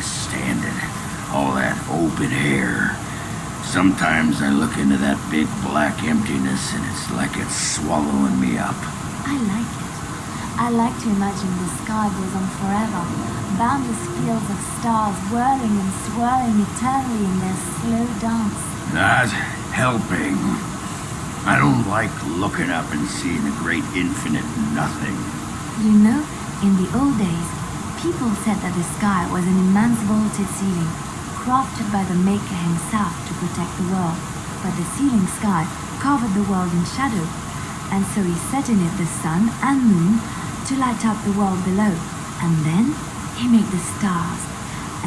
stand it. All that open air. Sometimes I look into that big black emptiness and it's like it's swallowing me up. I like it. I like to imagine the sky goes on forever. Boundless fields of stars whirling and swirling eternally in their slow dance. Not helping. I don't like looking up and seeing a great infinite nothing. You know, in the old days, people said that the sky was an immense vaulted ceiling, crafted by the Maker himself to protect the world. But the ceiling sky covered the world in shadow, and so he set in it the sun and moon to light up the world below. And then he made the stars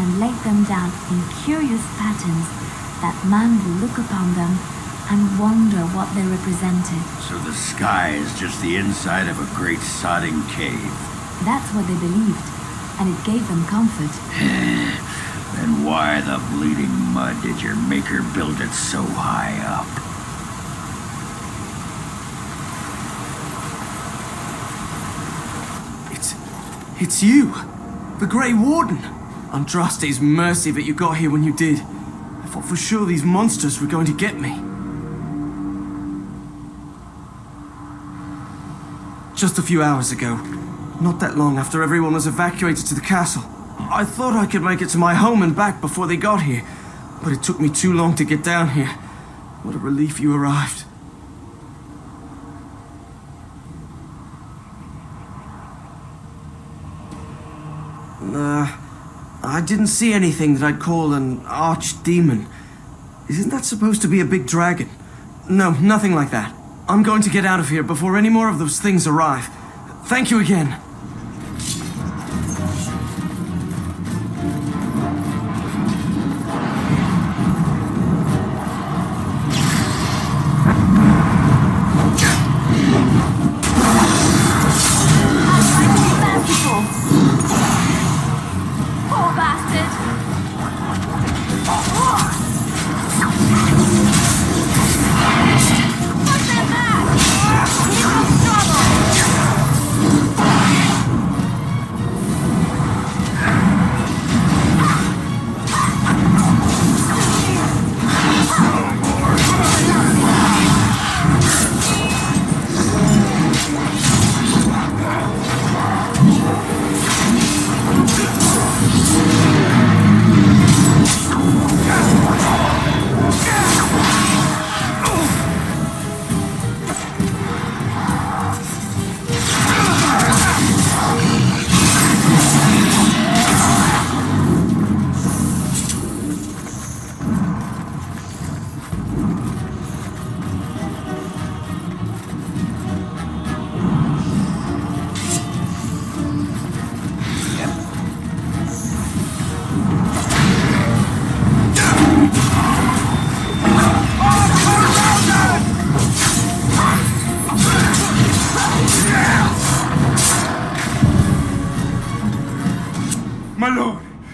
and laid them down in curious patterns that man will look upon them and wonder what they represented. So the sky is just the inside of a great sodding cave. That's what they believed, and it gave them comfort. Then why the bleeding mud did your Maker build it so high up? It's you! The Grey Warden! Andraste's mercy that you got here when you did. I thought for sure these monsters were going to get me. Just a few hours ago, not that long after everyone was evacuated to the castle, I thought I could make it to my home and back before they got here, but it took me too long to get down here. What a relief you arrived. I didn't see anything that I'd call an archdemon. Isn't that supposed to be a big dragon? No, nothing like that. I'm going to get out of here before any more of those things arrive. Thank you again.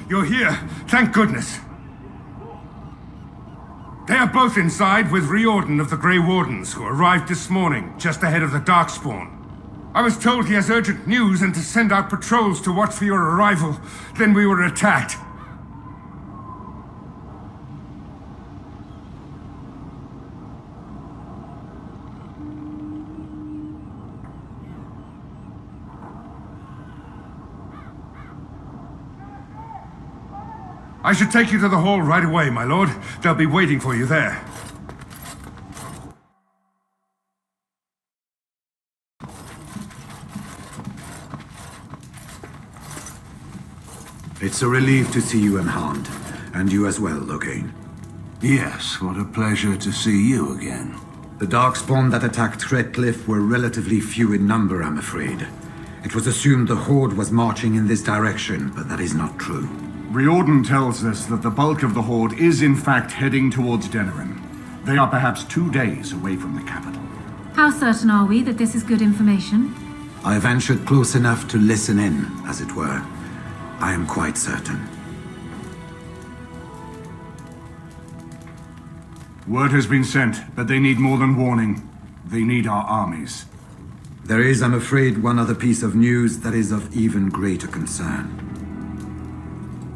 You're here, thank goodness. They are both inside with Riordan of the Grey Wardens, who arrived this morning, just ahead of the darkspawn. I was told he has urgent news and to send out patrols to watch for your arrival. Then we were attacked. I should take you to the hall right away, my lord. They'll be waiting for you there. It's a relief to see you in hand, and you as well, Loghain. Yes, what a pleasure to see you again. The darkspawn that attacked Redcliffe were relatively few in number, I'm afraid. It was assumed the horde was marching in this direction, but that is not true. Riordan tells us that the bulk of the horde is in fact heading towards Denerim. They are perhaps 2 days away from the capital. How certain are we that this is good information? I ventured close enough to listen in, as it were. I am quite certain. Word has been sent, but they need more than warning. They need our armies. There is, I'm afraid, one other piece of news that is of even greater concern.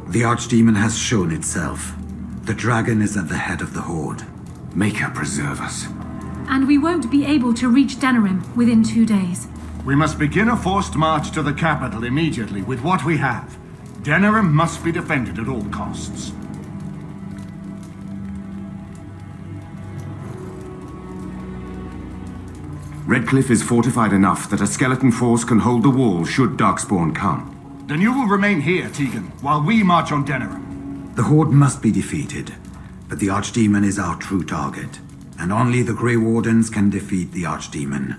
The Archdemon has shown itself. The dragon is at the head of the Horde. Make her preserve us. And we won't be able to reach Denerim within 2 days. We must begin a forced march to the capital immediately with what we have. Denerim must be defended at all costs. Redcliffe is fortified enough that a skeleton force can hold the wall should darkspawn come. Then you will remain here, Tegan, while we march on Denerim. The Horde must be defeated, but the Archdemon is our true target, and only the Grey Wardens can defeat the Archdemon.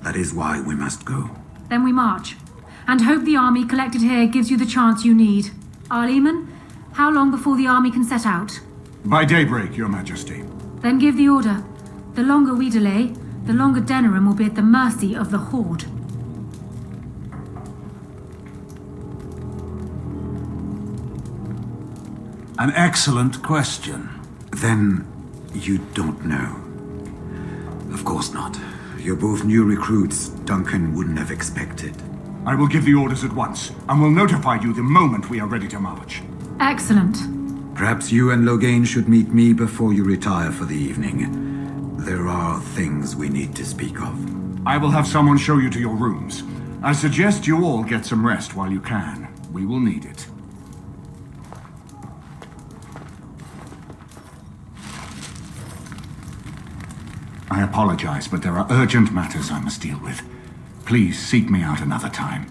That is why we must go. Then we march. And hope the army collected here gives you the chance you need. Arleman, how long before the army can set out? By daybreak, Your Majesty. Then give the order. The longer we delay, the longer Denerim will be at the mercy of the Horde. An excellent question. Then, you don't know. Of course not. You're both new recruits Duncan wouldn't have expected. I will give the orders at once, and will notify you the moment we are ready to march. Excellent. Perhaps you and Loghain should meet me before you retire for the evening. There are things we need to speak of. I will have someone show you to your rooms. I suggest you all get some rest while you can. We will need it. I apologize, but there are urgent matters I must deal with. Please seek me out another time.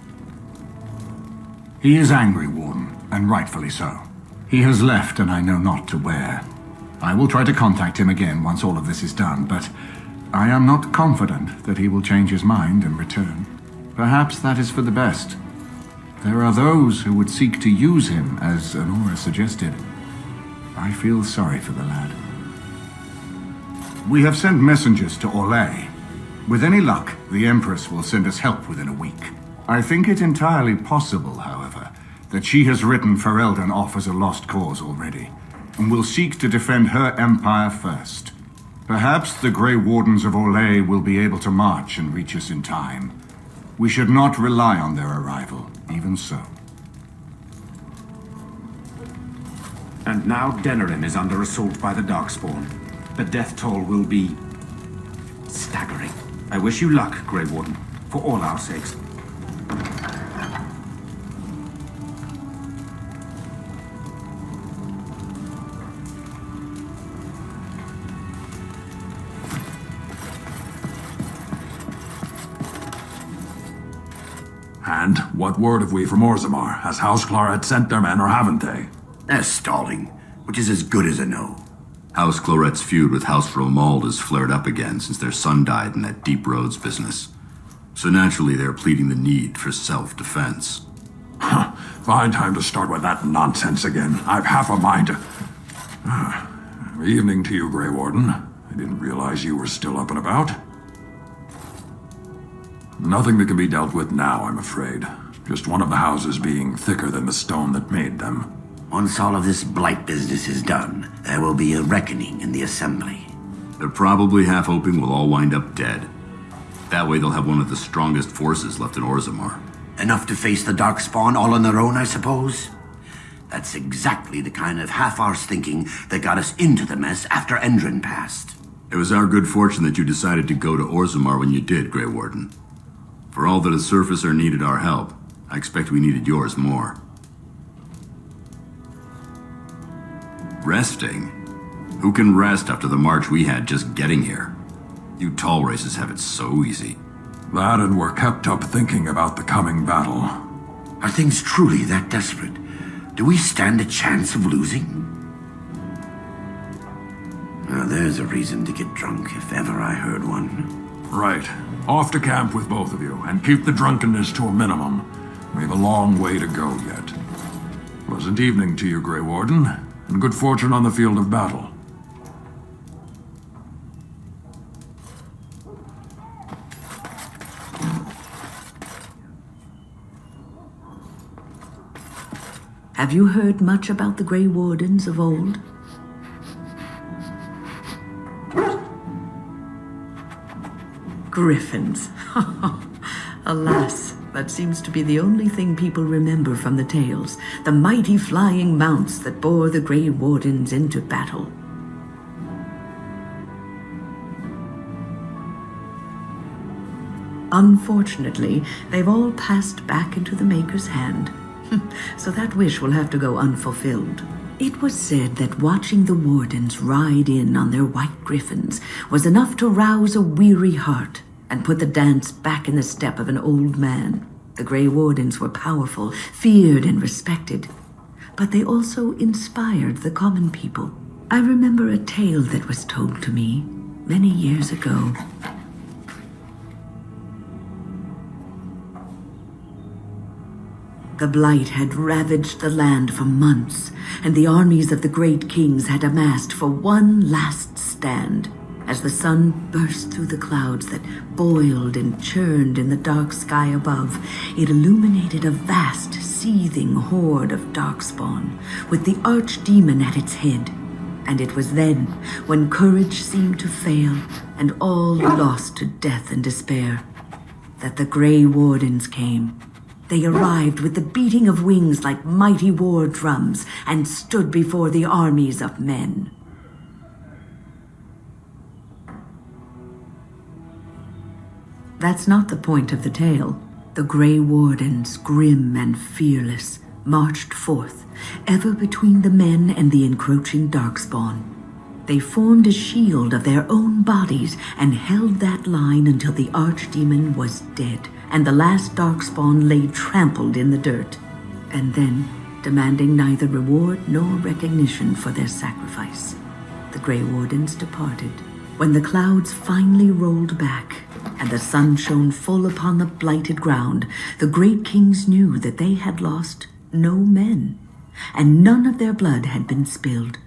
He is angry, Warden, and rightfully so. He has left, and I know not to where. I will try to contact him again once all of this is done, but I am not confident that he will change his mind and return. Perhaps that is for the best. There are those who would seek to use him, as Honora suggested. I feel sorry for the lad. We have sent messengers to Orlais. With any luck, the Empress will send us help within a week. I think it entirely possible, however, that she has written Ferelden off as a lost cause already, and will seek to defend her empire first. Perhaps the Grey Wardens of Orlais will be able to march and reach us in time. We should not rely on their arrival, even so. And now Denerim is under assault by the darkspawn. The death toll will be staggering. I wish you luck, Grey Warden, for all our sakes. And what word have we from Orzammar? Has House Cloret sent their men or haven't they? They're stalling, which is as good as a no. House Cloret's feud with House Romald has flared up again since their son died in that Deep Roads business. So naturally they're pleading the need for self-defense. Fine time to start with that nonsense again. I've half a mind to... Evening to you, Grey Warden. I didn't realize you were still up and about. Nothing that can be dealt with now, I'm afraid. Just one of the houses being thicker than the stone that made them. Once all of this blight business is done, there will be a reckoning in the Assembly. They're probably half hoping we'll all wind up dead. That way they'll have one of the strongest forces left in Orzammar. Enough to face the darkspawn all on their own, I suppose? That's exactly the kind of half-arsed thinking that got us into the mess after Endrin passed. It was our good fortune that you decided to go to Orzammar when you did, Grey Warden. For all that a surfacer needed our help, I expect we needed yours more. Resting? Who can rest after the march we had just getting here? You tall races have it so easy. That and we're kept up thinking about the coming battle. Are things truly that desperate? Do we stand a chance of losing? Now there's a reason to get drunk if ever I heard one. Right. Off to camp with both of you, and keep the drunkenness to a minimum. We have a long way to go yet. Pleasant evening to you, Grey Warden, and good fortune on the field of battle. Have you heard much about the Grey Wardens of old? Griffins. Alas, That seems to be the only thing people remember from the tales, the mighty flying mounts that bore the Grey Wardens into battle. Unfortunately, they've all passed back into the Maker's hand, so that wish will have to go unfulfilled. It was said that watching the Wardens ride in on their white griffins was enough to rouse a weary heart and put the dance back in the step of an old man. The Grey Wardens were powerful, feared and respected, but they also inspired the common people. I remember a tale that was told to me many years ago. The Blight had ravaged the land for months, and the armies of the great kings had amassed for one last stand. As the sun burst through the clouds that boiled and churned in the dark sky above, it illuminated a vast, seething horde of darkspawn, with the archdemon at its head. And it was then, when courage seemed to fail, and all lost to death and despair, that the Grey Wardens came. They arrived with the beating of wings like mighty war drums, and stood before the armies of men. That's not the point of the tale. The Grey Wardens, grim and fearless, marched forth, ever between the men and the encroaching darkspawn. They formed a shield of their own bodies and held that line until the archdemon was dead, and the last darkspawn lay trampled in the dirt. And then, demanding neither reward nor recognition for their sacrifice, the Grey Wardens departed. When the clouds finally rolled back, and the sun shone full upon the blighted ground, the great kings knew that they had lost no men, and none of their blood had been spilled.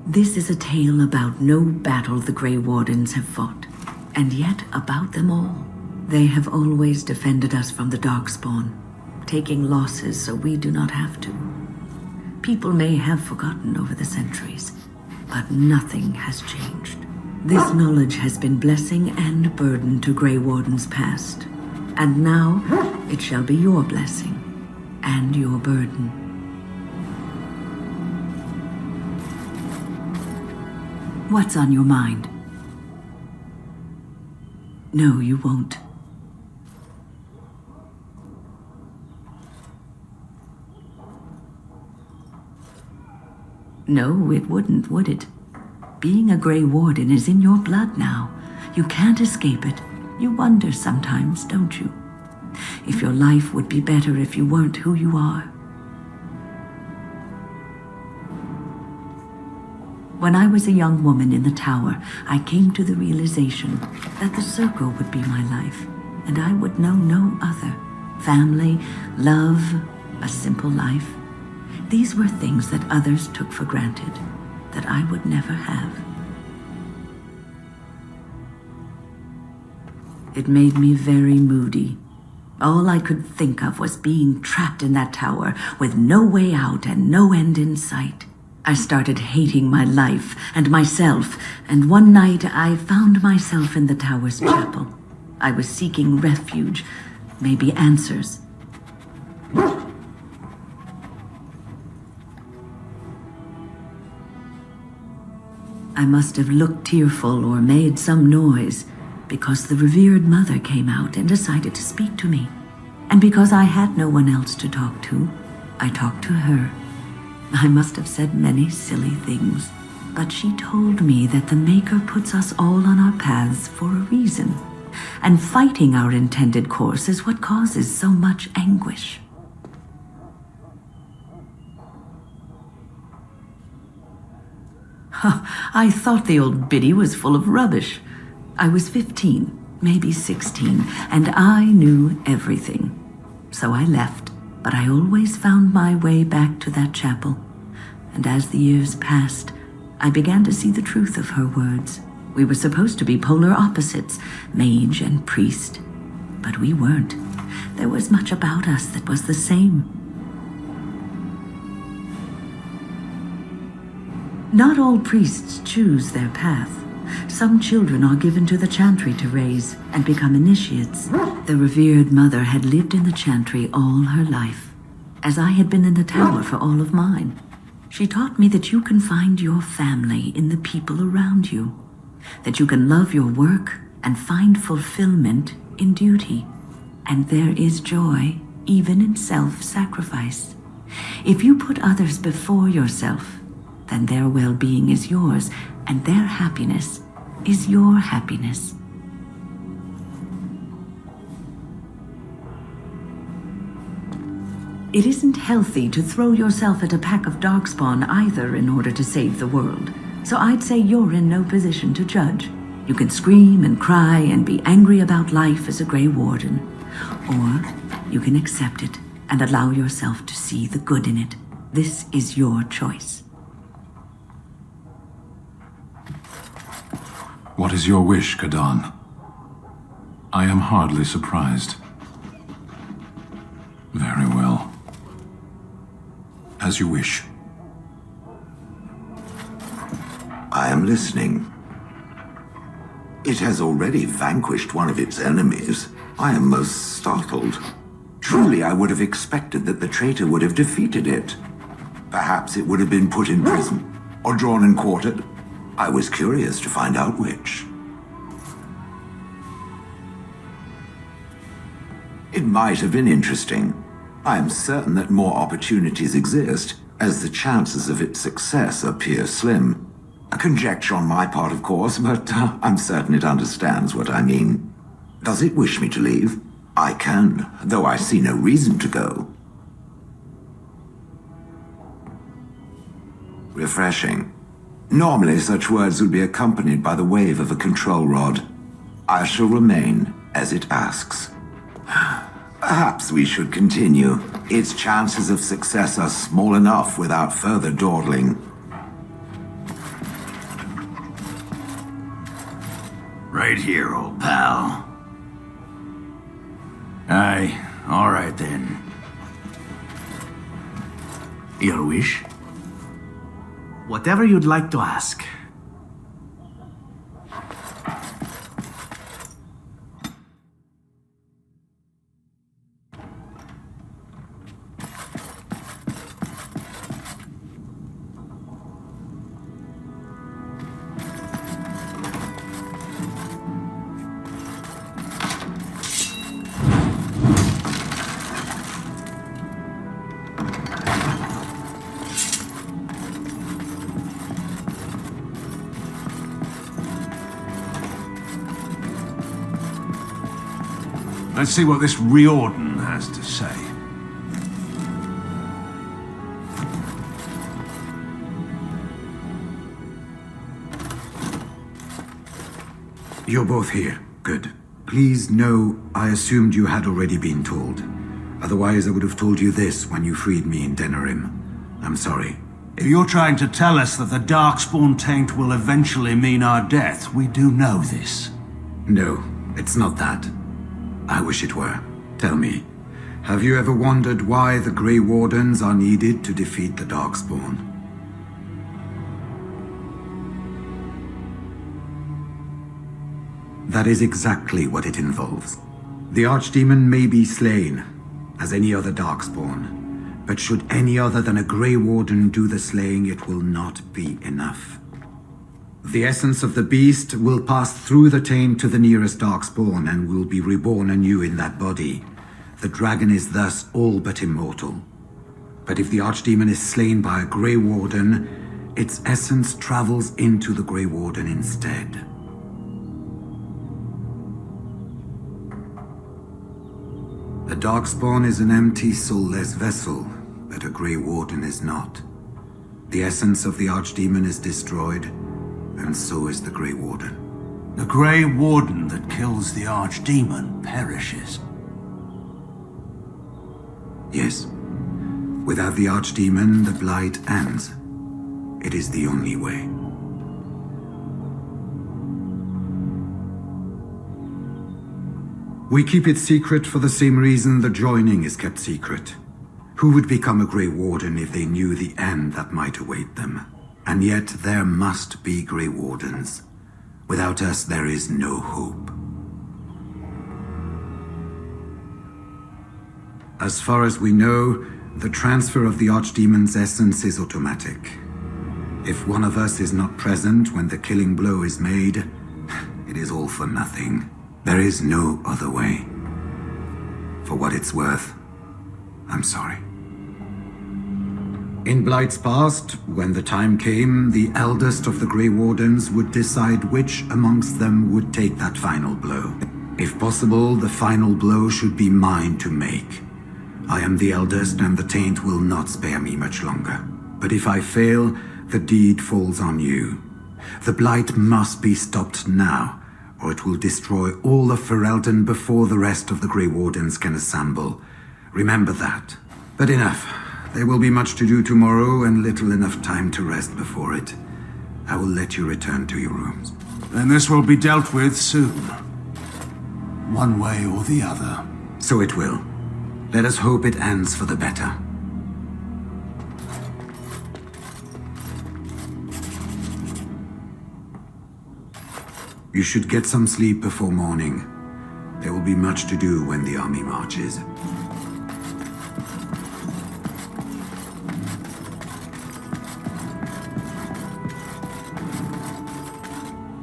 This is a tale about no battle the Grey Wardens have fought, and yet about them all. They have always defended us from the darkspawn, taking losses so we do not have to. People may have forgotten over the centuries, but nothing has changed. This knowledge has been blessing and burden to Grey Wardens past, and now it shall be your blessing and your burden. What's on your mind? No, you won't. No, it wouldn't, would it? Being a Grey Warden is in your blood now. You can't escape it. You wonder sometimes, don't you? If your life would be better if you weren't who you are. When I was a young woman in the tower, I came to the realization that the circle would be my life, and I would know no other. Family, love, a simple life. These were things that others took for granted, that I would never have. It made me very moody. All I could think of was being trapped in that tower with no way out and no end in sight. I started hating my life and myself, and one night I found myself in the tower's chapel. I was seeking refuge, maybe answers. I must have looked tearful or made some noise, because the revered mother came out and decided to speak to me. And because I had no one else to talk to, I talked to her. I must have said many silly things, but she told me that the Maker puts us all on our paths for a reason, and fighting our intended course is what causes so much anguish. I thought the old biddy was full of rubbish. I was 15, maybe 16, and I knew everything. So I left, but I always found my way back to that chapel. And as the years passed, I began to see the truth of her words. We were supposed to be polar opposites, mage and priest. But we weren't. There was much about us that was the same. Not all priests choose their path. Some children are given to the chantry to raise and become initiates. The revered mother had lived in the chantry all her life, as I had been in the tower for all of mine. She taught me that you can find your family in the people around you, that you can love your work and find fulfillment in duty, and there is joy even in self-sacrifice. If you put others before yourself, then their well-being is yours, and their happiness is your happiness. It isn't healthy to throw yourself at a pack of darkspawn either in order to save the world, so I'd say you're in no position to judge. You can scream and cry and be angry about life as a Grey Warden, or you can accept it and allow yourself to see the good in it. This is your choice. What is your wish, Kadan? I am hardly surprised. Very well. As you wish. I am listening. It has already vanquished one of its enemies. I am most startled. Truly, I would have expected that the traitor would have defeated it. Perhaps it would have been put in prison, or drawn and quartered. I was curious to find out which. It might have been interesting. I am certain that more opportunities exist, as the chances of its success appear slim. A conjecture on my part, of course, but I'm certain it understands what I mean. Does it wish me to leave? I can, though I see no reason to go. Refreshing. Normally, such words would be accompanied by the wave of a control rod. I shall remain as it asks. Perhaps we should continue. Its chances of success are small enough without further dawdling. Right here, old pal. Aye, all right then. Your wish? Whatever you'd like to ask. Let's see what this Riordan has to say. You're both here. Good. Please know I assumed you had already been told. Otherwise, I would have told you this when you freed me in Denerim. I'm sorry. If you're trying to tell us that the Darkspawn taint will eventually mean our death, we do know this. No, it's not that. I wish it were. Tell me, have you ever wondered why the Grey Wardens are needed to defeat the Darkspawn? That is exactly what it involves. The Archdemon may be slain, as any other Darkspawn, but should any other than a Grey Warden do the slaying, it will not be enough. The essence of the beast will pass through the taint to the nearest Darkspawn and will be reborn anew in that body. The dragon is thus all but immortal. But if the Archdemon is slain by a Grey Warden, its essence travels into the Grey Warden instead. A Darkspawn is an empty, soulless vessel, but a Grey Warden is not. The essence of the Archdemon is destroyed, and so is the Grey Warden. The Grey Warden that kills the Archdemon perishes. Yes. Without the Archdemon, the Blight ends. It is the only way. We keep it secret for the same reason the joining is kept secret. Who would become a Grey Warden if they knew the end that might await them? And yet there must be Grey Wardens. Without us, there is no hope. As far as we know, the transfer of the Archdemon's essence is automatic. If one of us is not present when the killing blow is made, it is all for nothing. There is no other way. For what it's worth, I'm sorry. In Blight's past, when the time came, the eldest of the Grey Wardens would decide which amongst them would take that final blow. If possible, the final blow should be mine to make. I am the eldest, and the taint will not spare me much longer. But if I fail, the deed falls on you. The Blight must be stopped now, or it will destroy all of Ferelden before the rest of the Grey Wardens can assemble. Remember that. But enough. There will be much to do tomorrow, and little enough time to rest before it. I will let you return to your rooms. Then this will be dealt with soon. One way or the other. So it will. Let us hope it ends for the better. You should get some sleep before morning. There will be much to do when the army marches.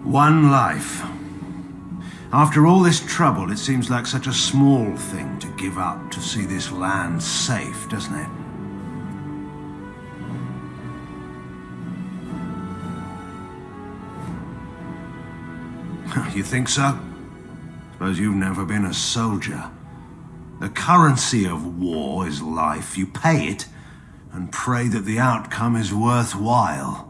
One life. After all this trouble, it seems like such a small thing to give up to see this land safe, doesn't it? You think so? Suppose you've never been a soldier. The currency of war is life. You pay it and pray that the outcome is worthwhile.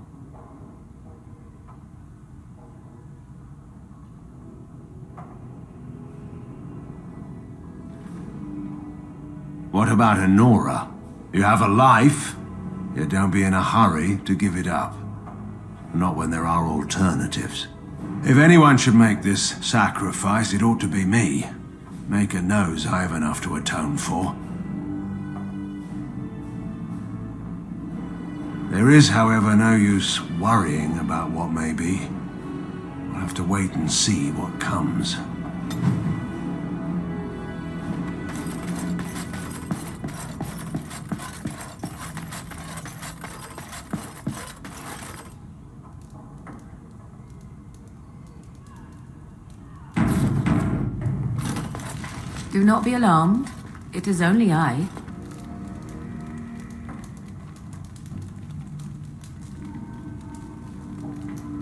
What about Honora? You have a life, yet don't be in a hurry to give it up. Not when there are alternatives. If anyone should make this sacrifice, it ought to be me. Maker knows I have enough to atone for. There is, however, no use worrying about what may be. We'll have to wait and see what comes. Do not be alarmed. It is only I.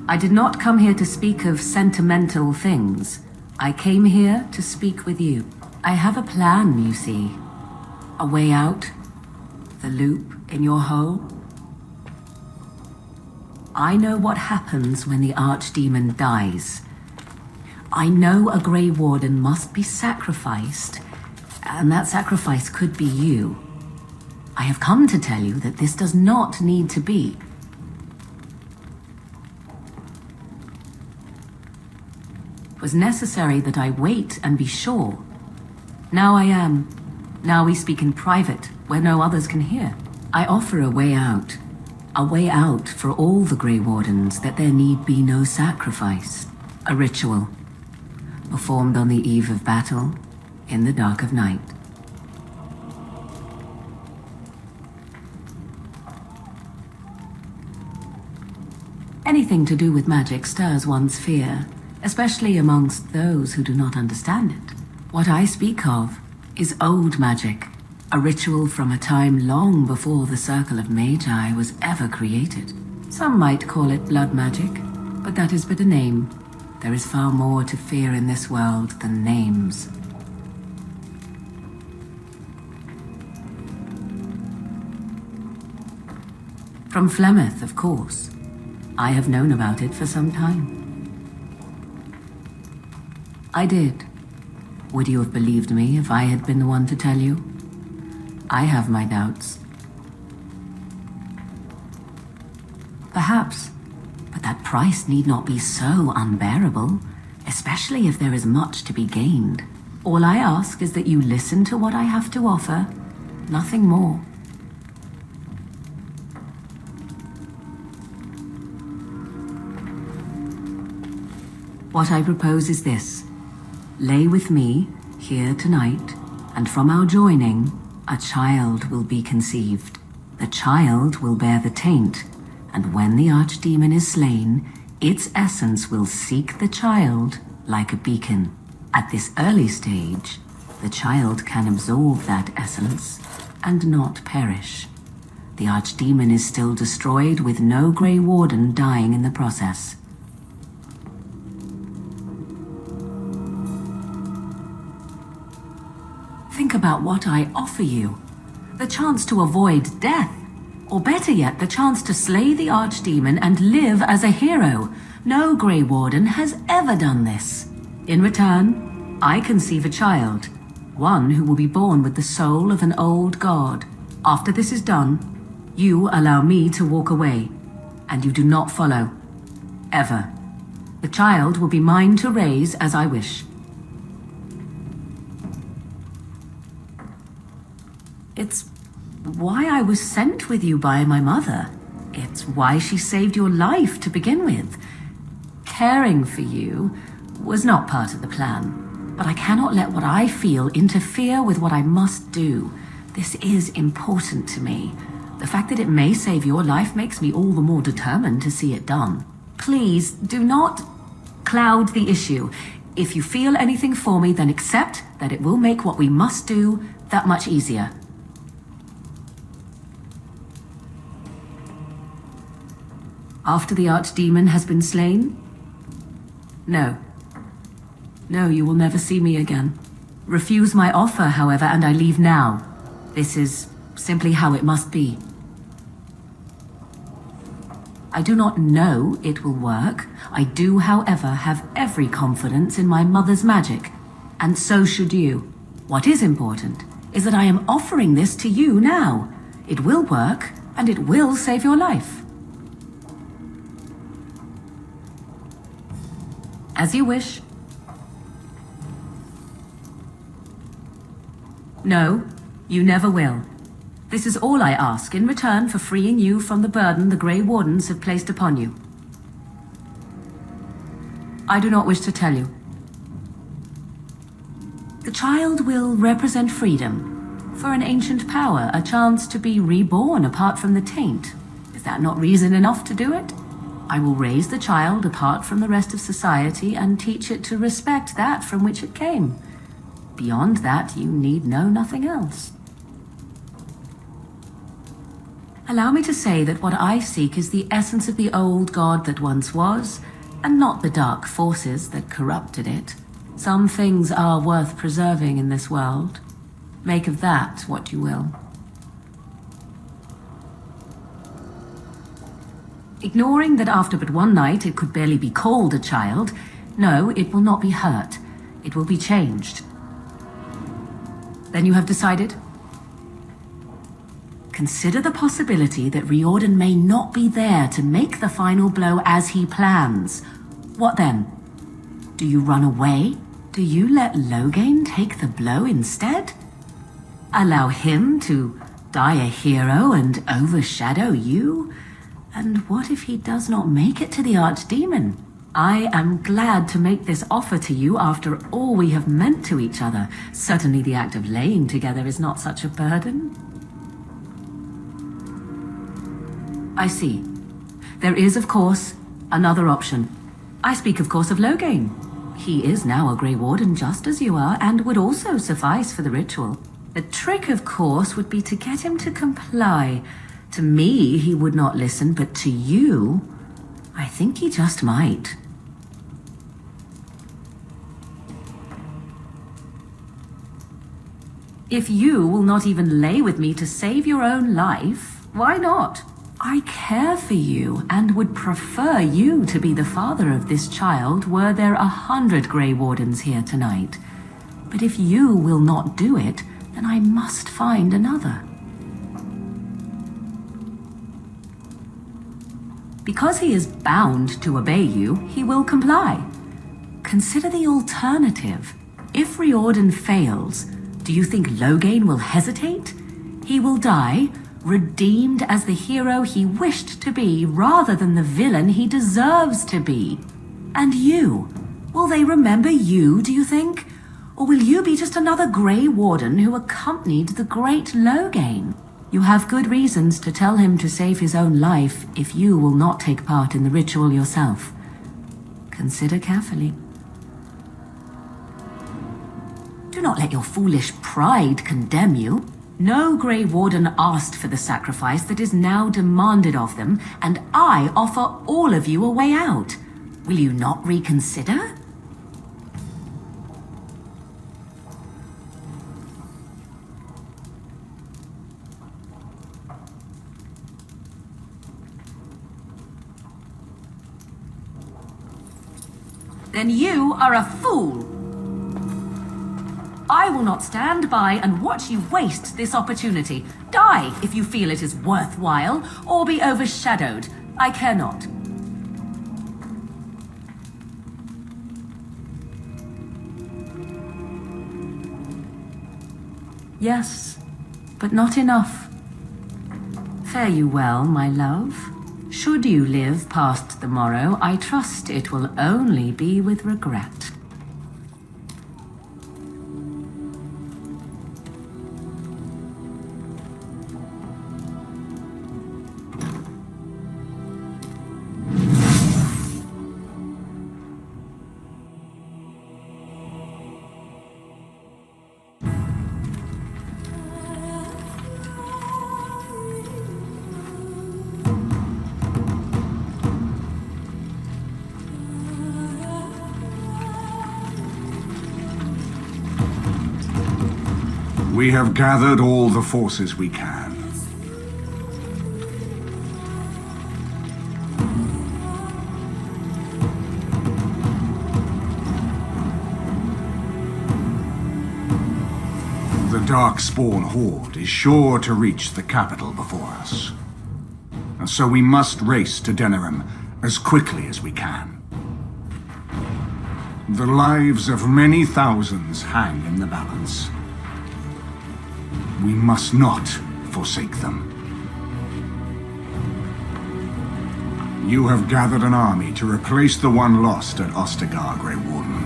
I did not come here to speak of sentimental things. I came here to speak with you. I have a plan, you see. A way out. The loop in your hole. I know what happens when the Archdemon dies. I know a Grey Warden must be sacrificed, and that sacrifice could be you. I have come to tell you that this does not need to be. It was necessary that I wait and be sure. Now I am. Now we speak in private, where no others can hear. I offer a way out. A way out for all the Grey Wardens, that there need be no sacrifice. A ritual. Performed on the eve of battle, in the dark of night. Anything to do with magic stirs one's fear, especially amongst those who do not understand it. What I speak of is old magic, a ritual from a time long before the Circle of Magi was ever created. Some might call it blood magic, but that is but a name. There is far more to fear in this world than names. From Flemeth, of course. I have known about it for some time. I did. Would you have believed me if I had been the one to tell you? I have my doubts. Perhaps. But that price need not be so unbearable, especially if there is much to be gained. All I ask is that you listen to what I have to offer, nothing more. What I propose is this. Lay with me, here tonight, and from our joining, a child will be conceived. The child will bear the taint, and when the archdemon is slain, its essence will seek the child like a beacon. At this early stage, the child can absorb that essence and not perish. The archdemon is still destroyed with no Grey Warden dying in the process. Think about what I offer you. The chance to avoid death. Or better yet, the chance to slay the archdemon and live as a hero. No Grey Warden has ever done this. In return, I conceive a child. One who will be born with the soul of an old god. After this is done, you allow me to walk away. And you do not follow. Ever. The child will be mine to raise as I wish. It's why I was sent with you by my mother. It's why she saved your life to begin with. Caring for you was not part of the plan, but I cannot let what I feel interfere with what I must do. This is important to me. The fact that it may save your life makes me all the more determined to see it done. Please, do not cloud the issue. If you feel anything for me, then accept that it will make what we must do that much easier. After the archdemon has been slain? No. No, you will never see me again. Refuse my offer, however, and I leave now. This is simply how it must be. I do not know it will work. I do, however, have every confidence in my mother's magic, and so should you. What is important is that I am offering this to you now. It will work, and it will save your life. As you wish. No, you never will. This is all I ask in return for freeing you from the burden the Grey Wardens have placed upon you. I do not wish to tell you. The child will represent freedom. For an ancient power, a chance to be reborn apart from the taint. Is that not reason enough to do it? I will raise the child apart from the rest of society and teach it to respect that from which it came. Beyond that, you need know nothing else. Allow me to say that what I seek is the essence of the old god that once was, and not the dark forces that corrupted it. Some things are worth preserving in this world. Make of that what you will. Ignoring that after but one night it could barely be called a child, no, it will not be hurt. It will be changed. Then you have decided? Consider the possibility that Riordan may not be there to make the final blow as he plans. What then? Do you run away? Do you let Loghain take the blow instead? Allow him to die a hero and overshadow you? And what if he does not make it to the Archdemon? I am glad to make this offer to you after all we have meant to each other. Certainly the act of laying together is not such a burden. I see. There is, of course, another option. I speak, of course, of Loghain. He is now a Grey Warden just as you are, and would also suffice for the ritual. The trick, of course, would be to get him to comply. To me, he would not listen, but to you, I think he just might. If you will not even lay with me to save your own life, why not? I care for you and would prefer you to be the father of this child were there 100 Grey Wardens here tonight. But if you will not do it, then I must find another. Because he is bound to obey you, he will comply. Consider the alternative. If Riordan fails, do you think Loghain will hesitate? He will die, redeemed as the hero he wished to be rather than the villain he deserves to be. And you, Will they remember you, do you think? Or will you be just another Grey Warden who accompanied the great Loghain? You have good reasons to tell him to save his own life if you will not take part in the ritual yourself. Consider carefully. Do not let your foolish pride condemn you. No Grey Warden asked for the sacrifice that is now demanded of them, and I offer all of you a way out. Will you not reconsider? Then you are a fool. I will not stand by and watch you waste this opportunity. Die if you feel it is worthwhile, or be overshadowed. I care not. Yes, but not enough. Fare you well, my love. Should you live past the morrow, I trust it will only be with regret. We have gathered all the forces we can. The darkspawn horde is sure to reach the capital before us. And so we must race to Denerim as quickly as we can. The lives of many thousands hang in the balance. We must not forsake them. You have gathered an army to replace the one lost at Ostagar, Grey Warden.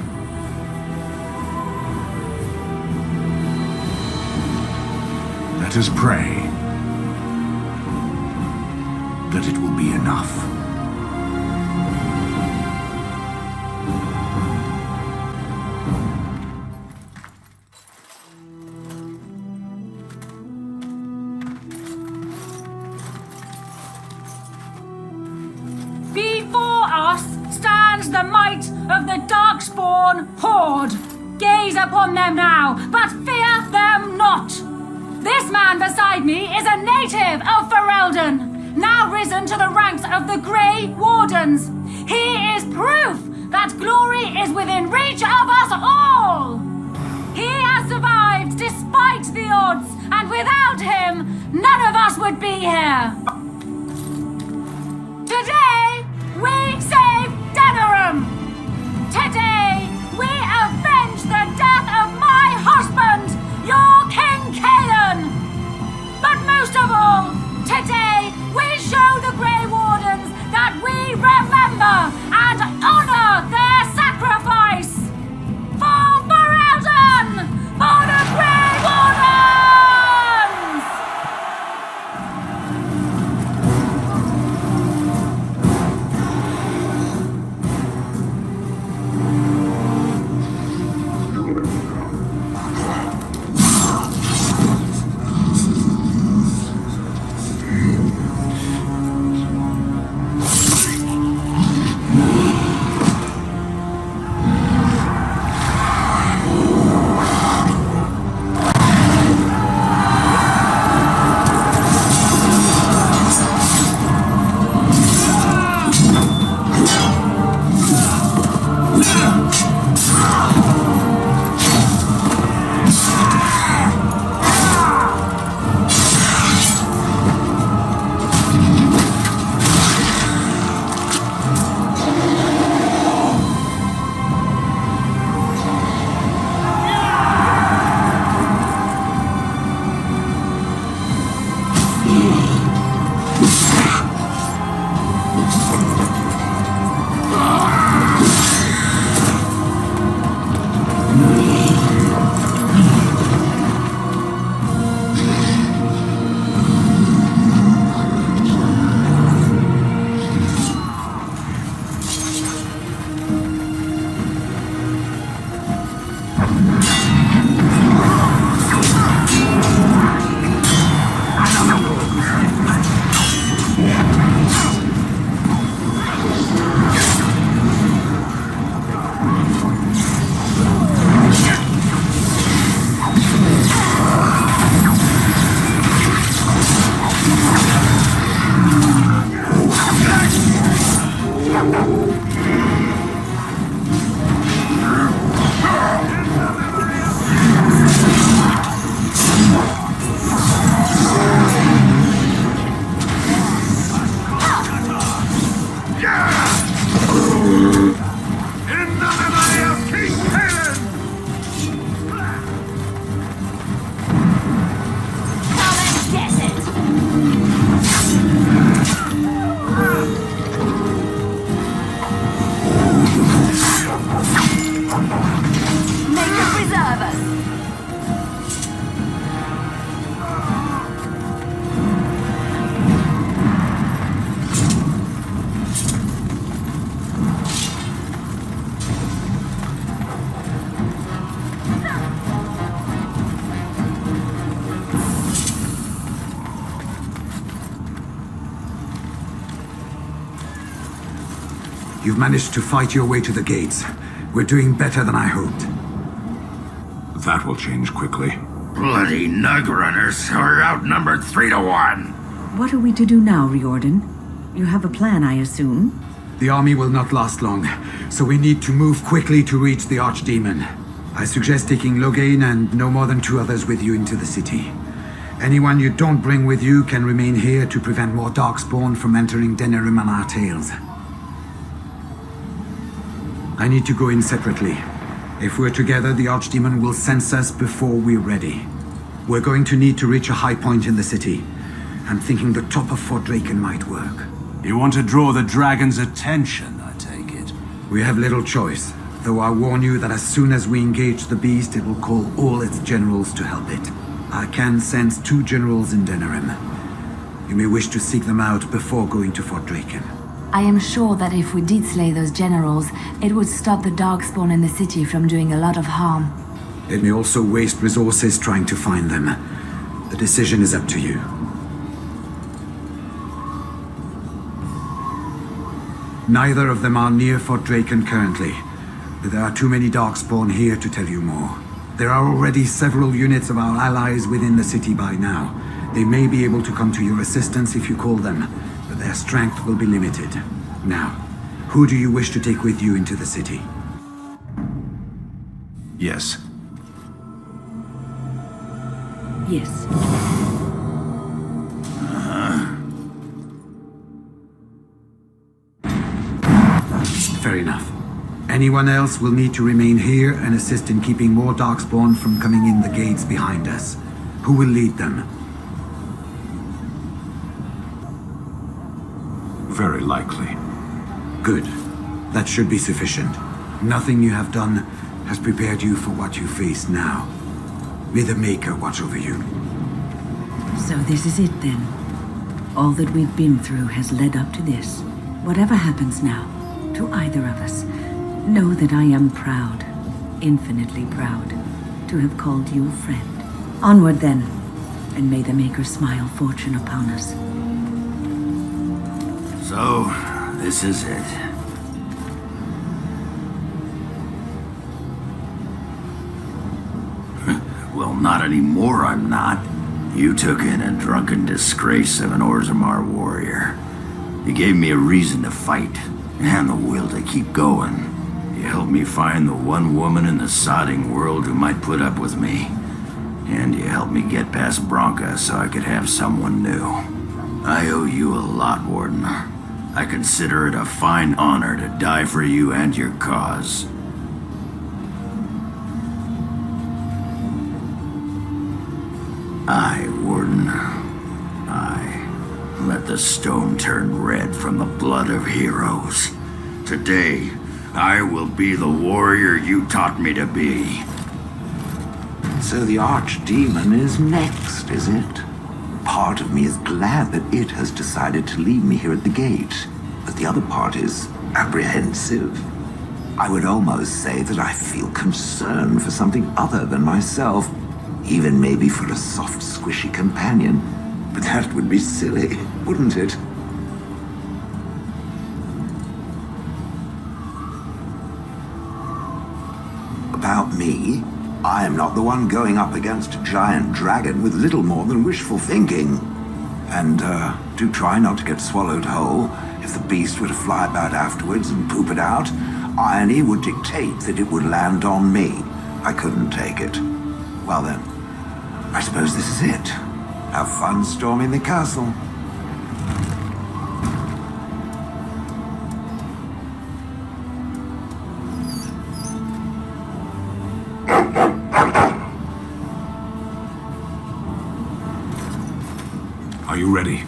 Let us pray that it will be enough. The might of the darkspawn horde. Gaze upon them now, but fear them not. This man beside me is a native of Ferelden, now risen to the ranks of the Grey Wardens. He is proof that glory is within reach of us all. He has survived despite the odds, and without him, none of us would be here. Today, we save Denerim! Today, we avenge the death of my husband, your King Cailan! But most of all, today, we show the Grey Wardens that we remember and honor their sacrifice! For Ferelden! For the Grey Wardens! You've managed to fight your way to the gates. We're doing better than I hoped. That will change quickly. Bloody nug runners are outnumbered 3 to 1. What are we to do now, Riordan? You have a plan, I assume? The army will not last long, so we need to move quickly to reach the Archdemon. I suggest taking Loghain and no more than 2 others with you into the city. Anyone you don't bring with you can remain here to prevent more darkspawn from entering Denerim on our tails. I need to go in separately. If we're together, the Archdemon will sense us before we're ready. We're going to need to reach a high point in the city. I'm thinking the top of Fort Draken might work. You want to draw the dragon's attention, I take it? We have little choice, though I warn you that as soon as we engage the beast, it will call all its generals to help it. I can sense 2 generals in Denerim. You may wish to seek them out before going to Fort Draken. I am sure that if we did slay those generals, it would stop the darkspawn in the city from doing a lot of harm. It may also waste resources trying to find them. The decision is up to you. Neither of them are near Fort Draken currently, but there are too many darkspawn here to tell you more. There are already several units of our allies within the city by now. They may be able to come to your assistance if you call them, but their strength will be limited. Now, who do you wish to take with you into the city? Yes. Yes. Fair enough. Anyone else will need to remain here and assist in keeping more darkspawn from coming in the gates behind us. Who will lead them? Very likely. Good. That should be sufficient. Nothing you have done has prepared you for what you face now. May the Maker watch over you. So this is it then. All that we've been through has led up to this. Whatever happens now, to either of us, know that I am proud, infinitely proud, to have called you a friend. Onward then, and may the Maker smile fortune upon us. So, this is it. Well, not anymore, I'm not. You took in a drunken disgrace of an Orzammar warrior. You gave me a reason to fight, and the will to keep going. You helped me find the one woman in the sodding world who might put up with me. And you helped me get past Bronca so I could have someone new. I owe you a lot, Warden. I consider it a fine honor to die for you and your cause. Aye, Warden. Aye. Let the stone turn red from the blood of heroes. Today, I will be the warrior you taught me to be. So the Archdemon is next, is it? Part of me is glad that it has decided to leave me here at the gate, but the other part is apprehensive. I would almost say that I feel concern for something other than myself, even maybe for a soft, squishy companion. But that would be silly, wouldn't it? About me, I am not the one going up against a giant dragon with little more than wishful thinking. And, do try not to get swallowed whole. If the beast were to fly about afterwards and poop it out, irony would dictate that it would land on me. I couldn't take it. Well then, I suppose this is it. Have fun storming the castle. Are you ready?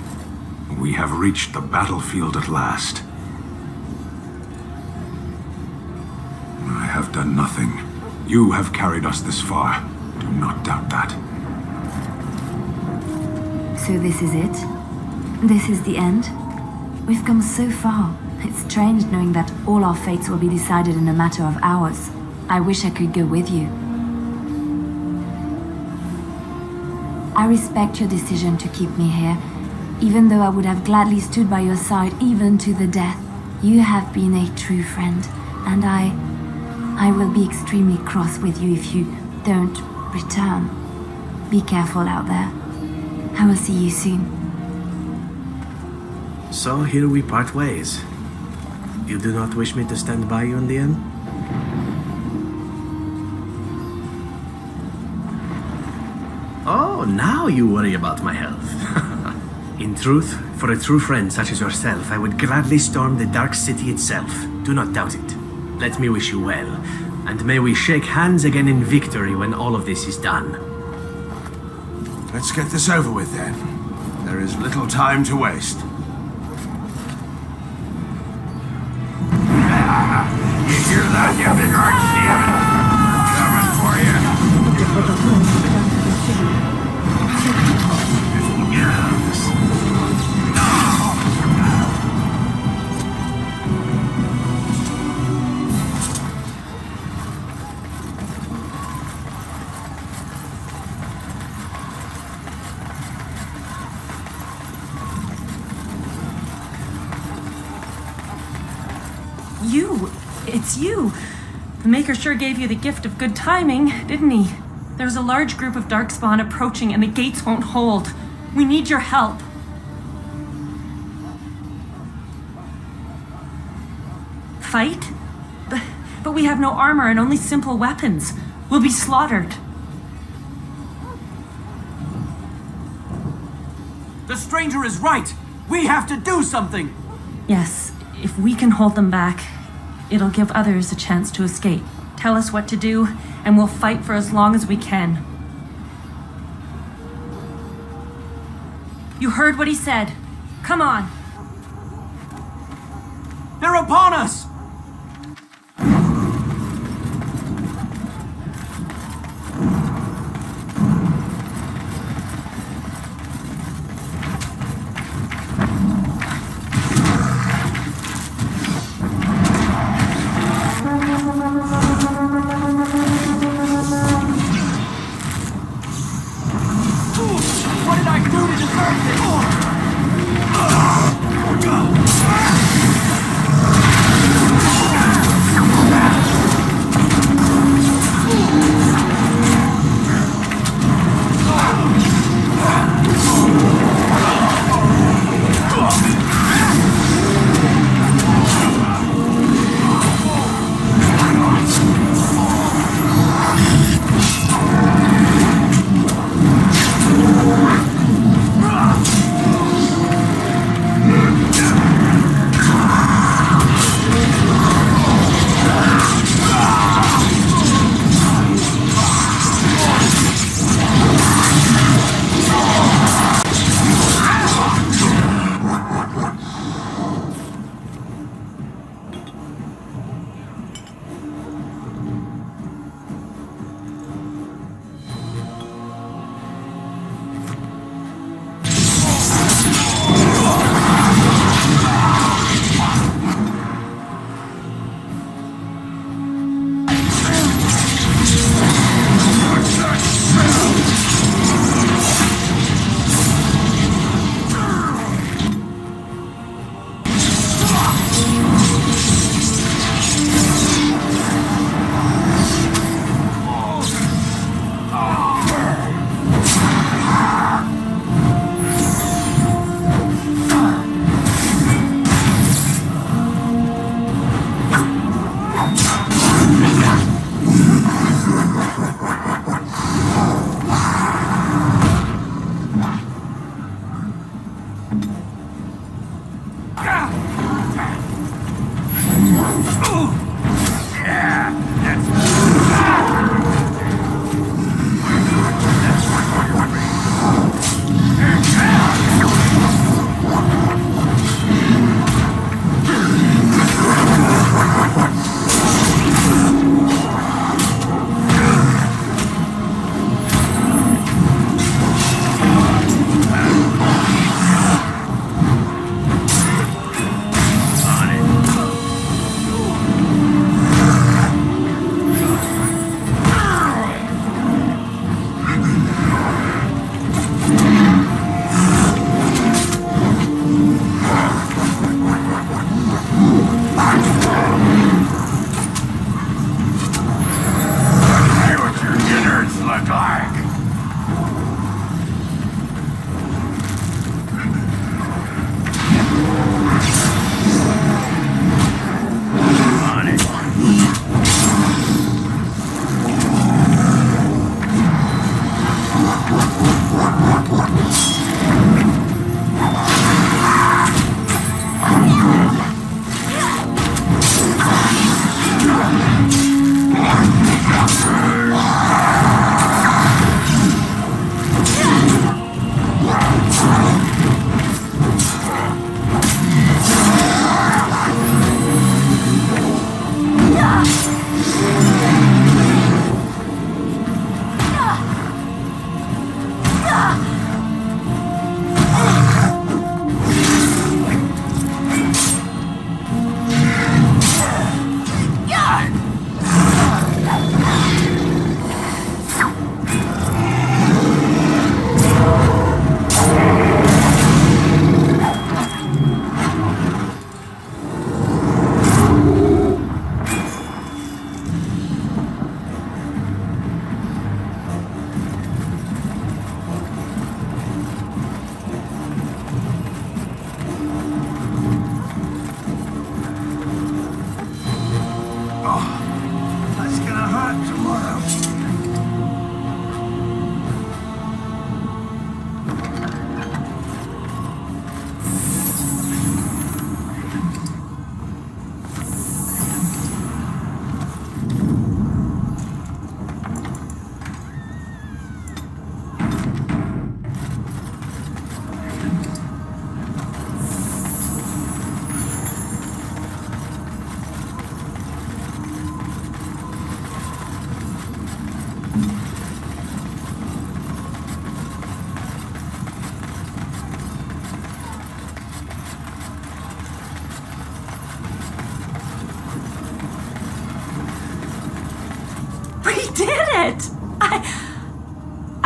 We have reached the battlefield at last. I have done nothing. You have carried us this far. Do not doubt that. So this is it? This is the end? We've come so far. It's strange knowing that all our fates will be decided in a matter of hours. I wish I could go with you. I respect your decision to keep me here, even though I would have gladly stood by your side even to the death. You have been a true friend, and I will be extremely cross with you if you don't return. Be careful out there. I will see you soon. So here we part ways. You do not wish me to stand by you in the end? Oh, now you worry about my health. In truth, for a true friend such as yourself, I would gladly storm the Dark City itself. Do not doubt it. Let me wish you well, and may we shake hands again in victory when all of this is done. Let's get this over with then. There is little time to waste. You hear that, you big archdemon? Coming for you. It's you! The Maker sure gave you the gift of good timing, didn't he? There's a large group of darkspawn approaching and the gates won't hold. We need your help. Fight? But we have no armor and only simple weapons. We'll be slaughtered. The stranger is right! We have to do something! Yes, if we can hold them back, it'll give others a chance to escape. Tell us what to do, and we'll fight for as long as we can. You heard what he said. Come on. They're upon us!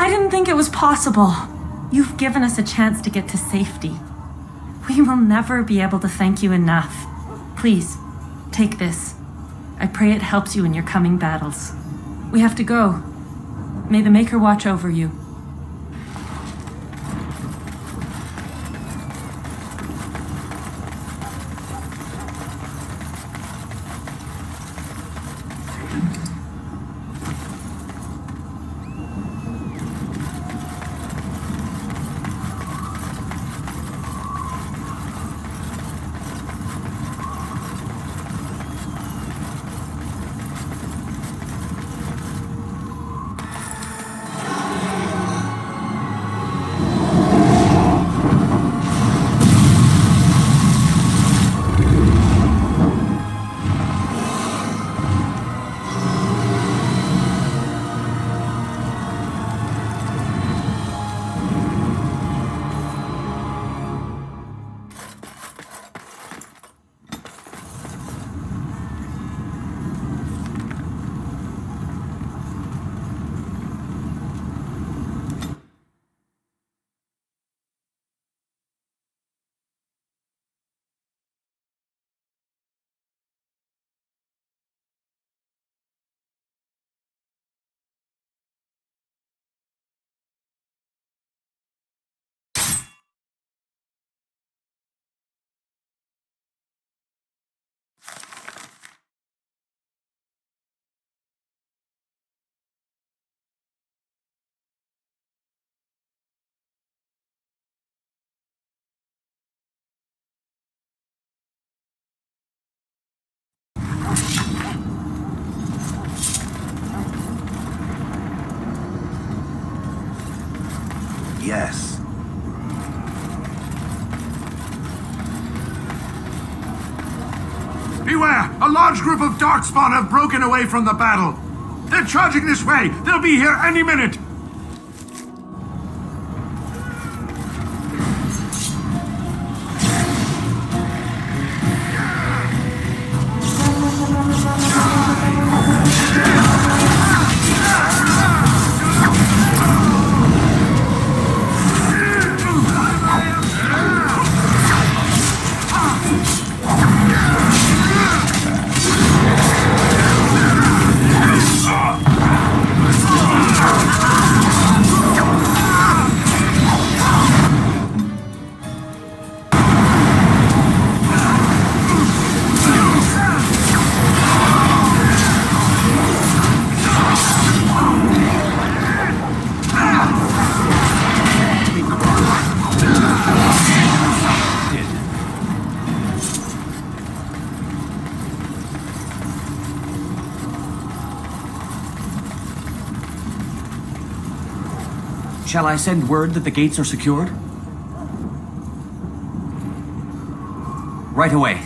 I didn't think it was possible. You've given us a chance to get to safety. We will never be able to thank you enough. Please, take this. I pray it helps you in your coming battles. We have to go. May the Maker watch over you. Yes. Beware! A large group of darkspawn have broken away from the battle. They're charging this way. They'll be here any minute. Shall I send word that the gates are secured? Right away.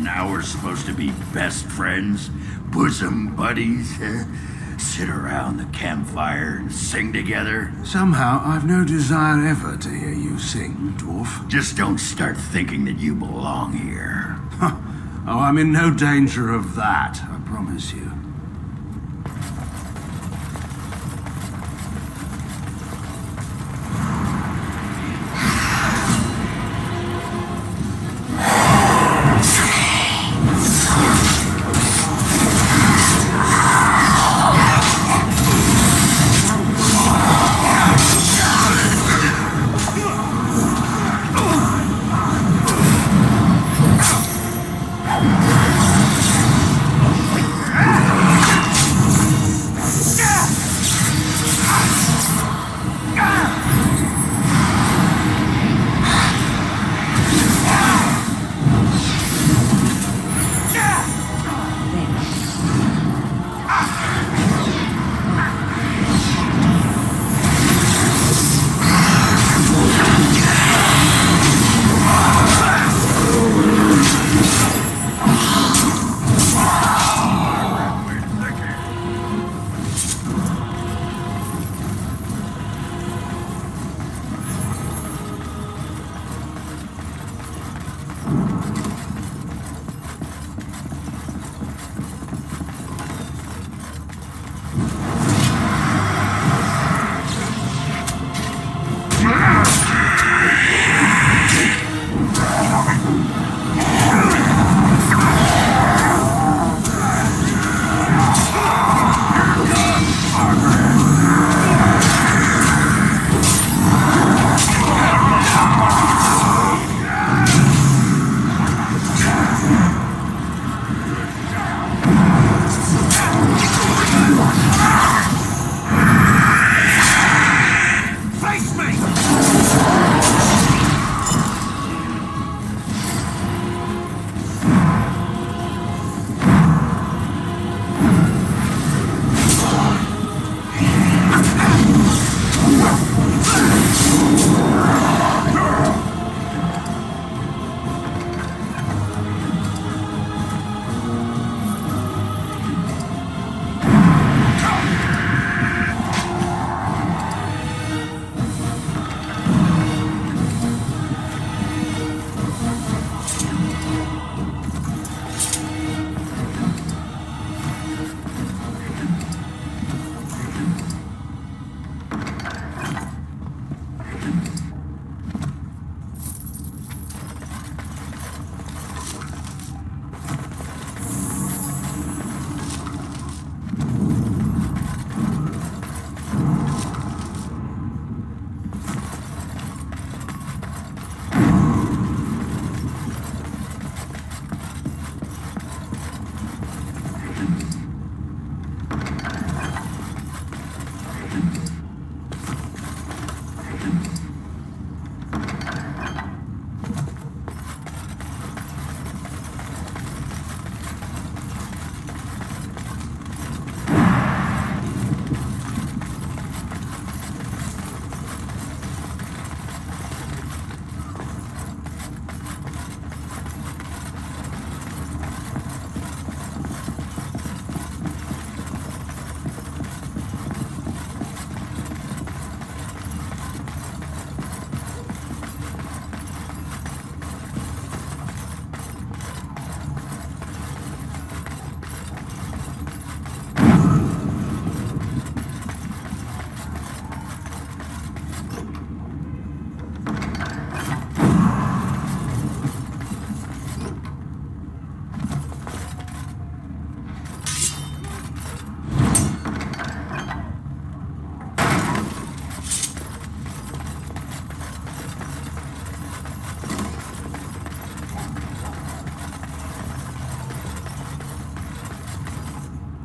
Now we're supposed to be best friends, bosom buddies, sit around the campfire and sing together. Somehow, I've no desire ever to hear you sing, dwarf. Just don't start thinking that you belong here. Oh, I'm in no danger of that, I promise you.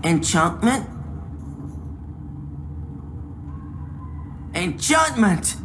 Enchantment? Enchantment!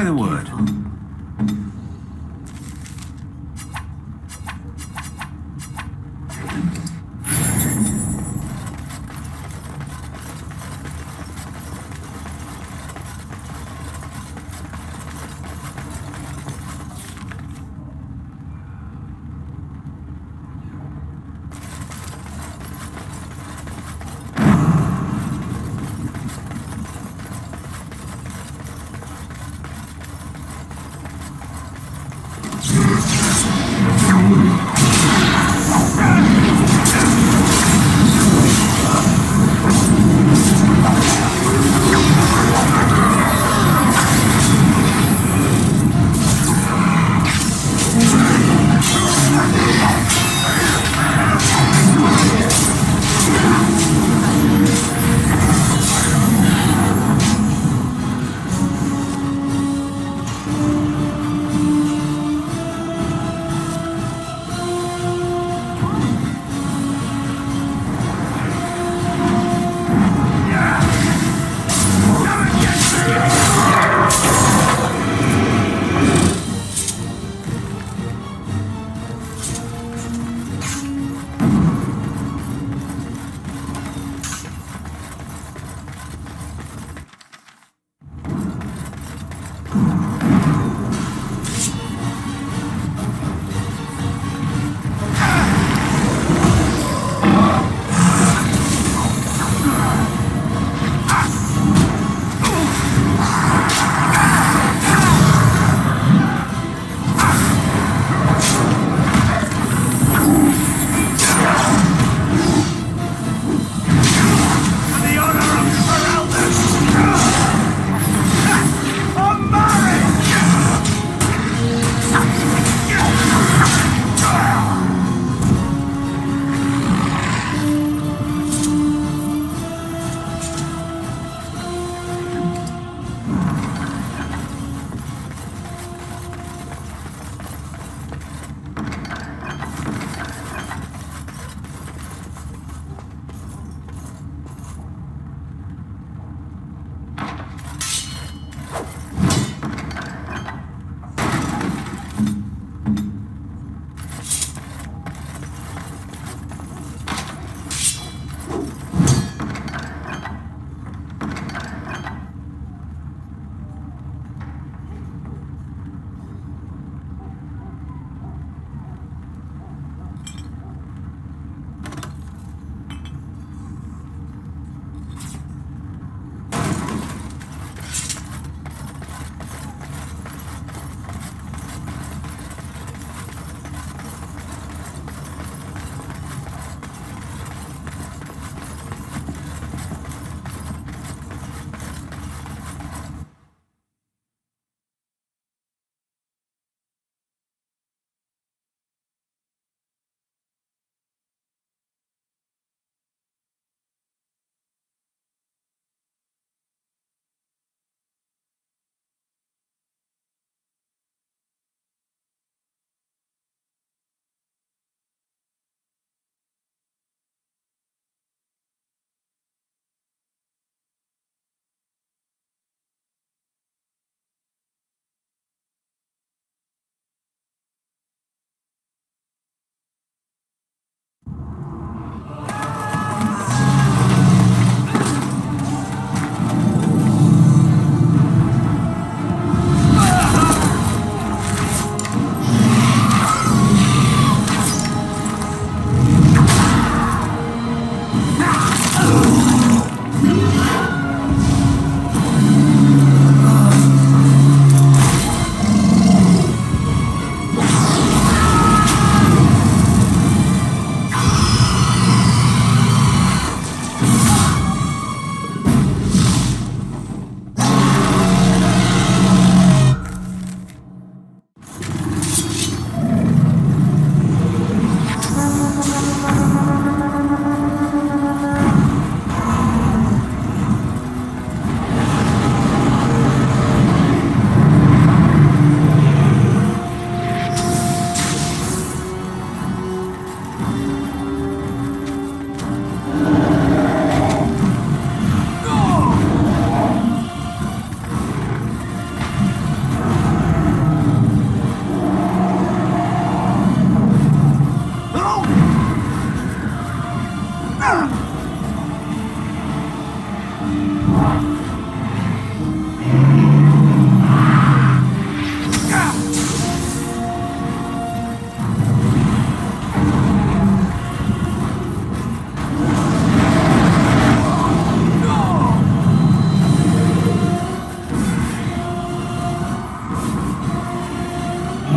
Say the word. Very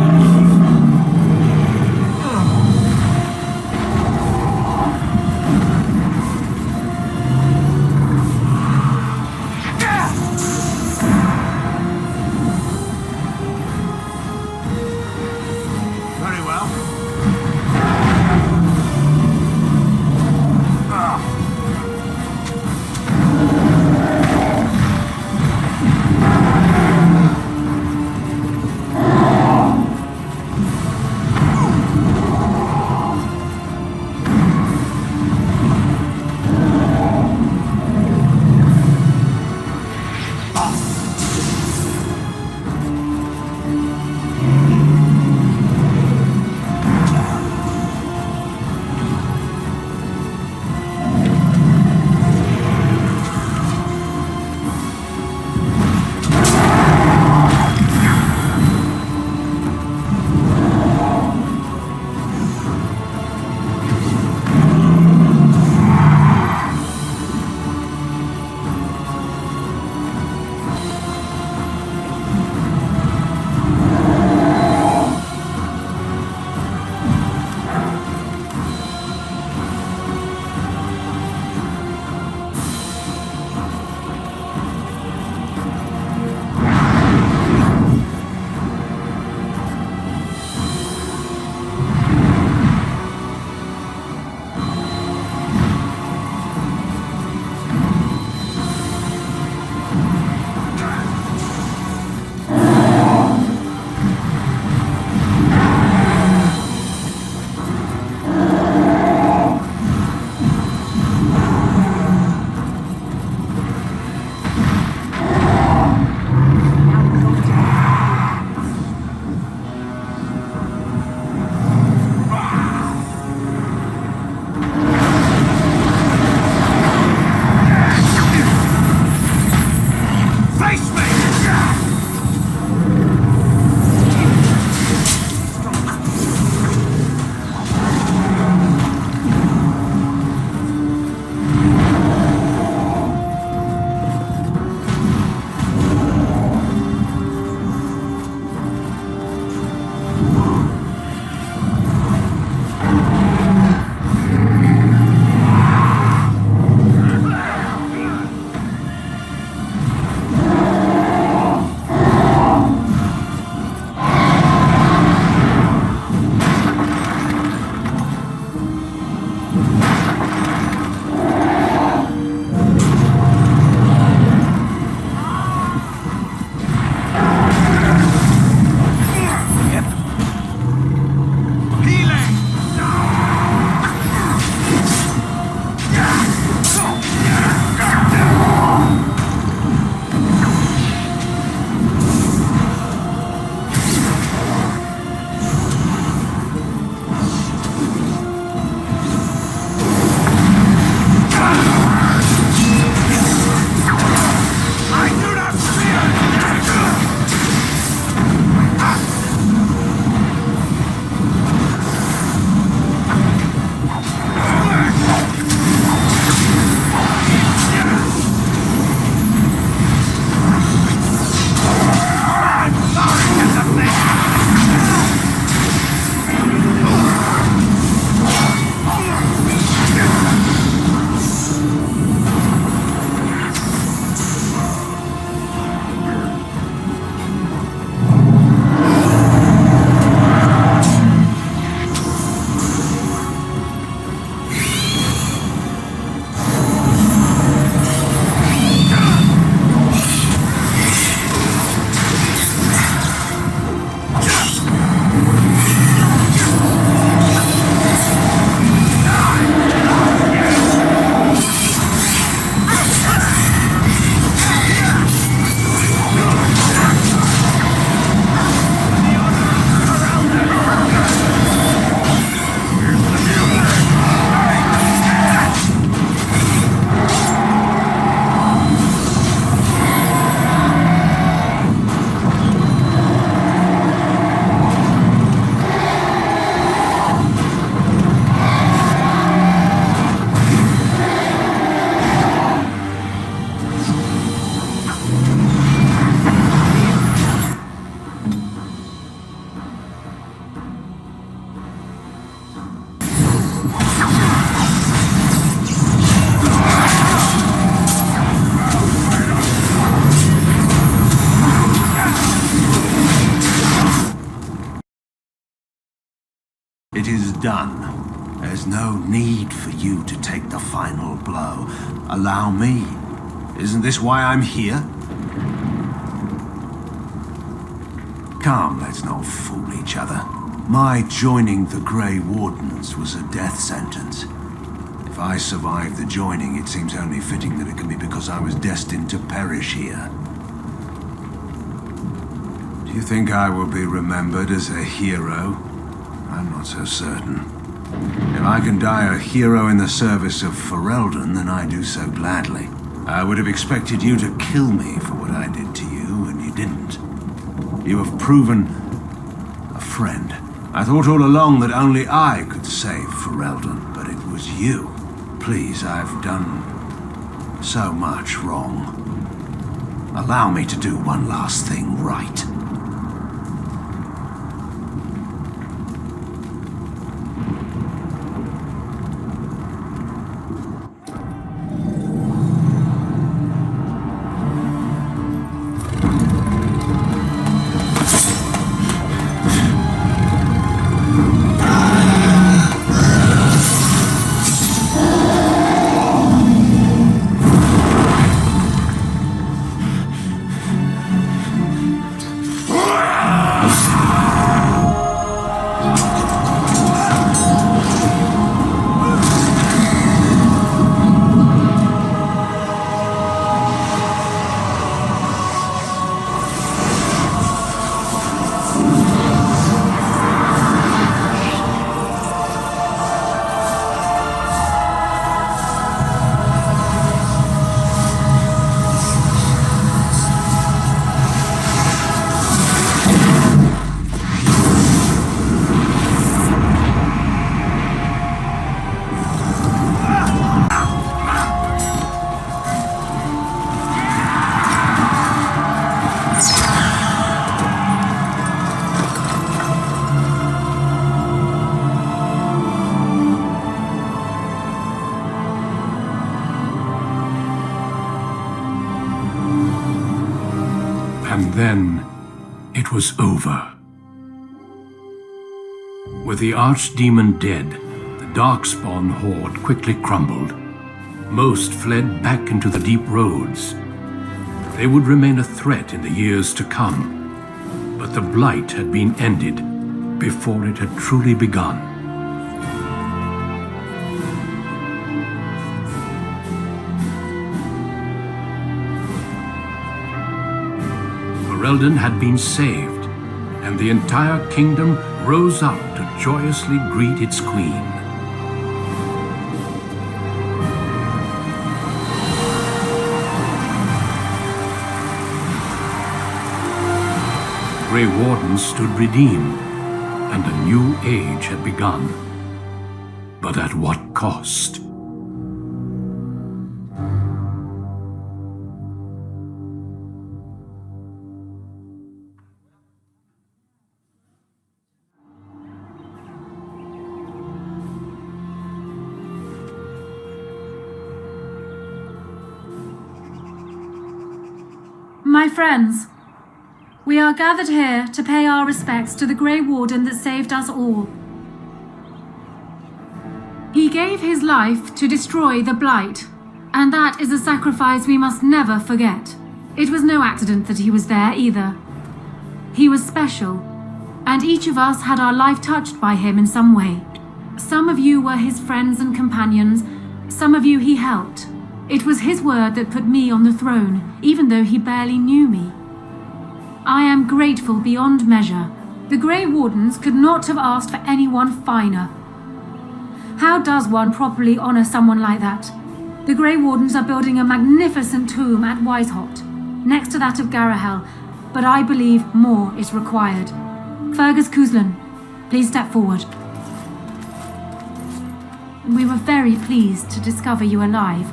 well. It is done. There's no need for you to take the final blow. Allow me. Isn't this why I'm here? Come, let's not fool each other. My joining the Grey Wardens was a death sentence. If I survived the joining, it seems only fitting that it can be because I was destined to perish here. Do you think I will be remembered as a hero? I'm not so certain. If I can die a hero in the service of Ferelden, then I do so gladly. I would have expected you to kill me for what I did to you, and you didn't. You have proven a friend. I thought all along that only I could save Ferelden, but it was you. Please, I've done so much wrong. Allow me to do one last thing right. And then it was over. With the archdemon dead, the darkspawn horde quickly crumbled. Most fled back into the deep roads. They would remain a threat in the years to come, but the blight had been ended before it had truly begun. Ferelden had been saved, and the entire kingdom rose up to joyously greet its queen. Grey Wardens stood redeemed, and a new age had begun. But at what cost? My friends, we are gathered here to pay our respects to the Grey Warden that saved us all. He gave his life to destroy the Blight, and that is a sacrifice we must never forget. It was no accident that he was there either. He was special, and each of us had our life touched by him in some way. Some of you were his friends and companions, some of you he helped. It was his word that put me on the throne, even though he barely knew me. I am grateful beyond measure. The Grey Wardens could not have asked for anyone finer. How does one properly honor someone like that? The Grey Wardens are building a magnificent tomb at Weishaupt, next to that of Garahel, but I believe more is required. Fergus Cousland, please step forward. We were very pleased to discover you alive.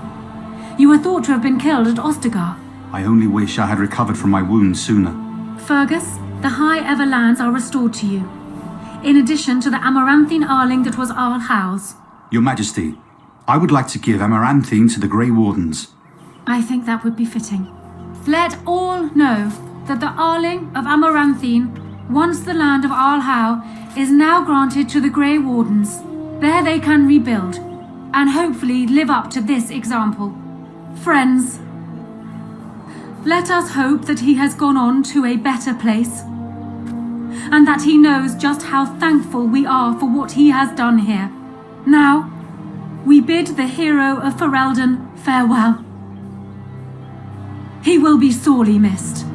You were thought to have been killed at Ostagar. I only wish I had recovered from my wounds sooner. Fergus, the Highever lands are restored to you, in addition to the Amaranthine Arling that was Arlhau's. Your Majesty, I would like to give Amaranthine to the Grey Wardens. I think that would be fitting. Let all know that the Arling of Amaranthine, once the land of Arlhau, is now granted to the Grey Wardens. There they can rebuild, and hopefully live up to this example. Friends, let us hope that he has gone on to a better place, and that he knows just how thankful we are for what he has done here. Now, we bid the hero of Ferelden farewell. He will be sorely missed.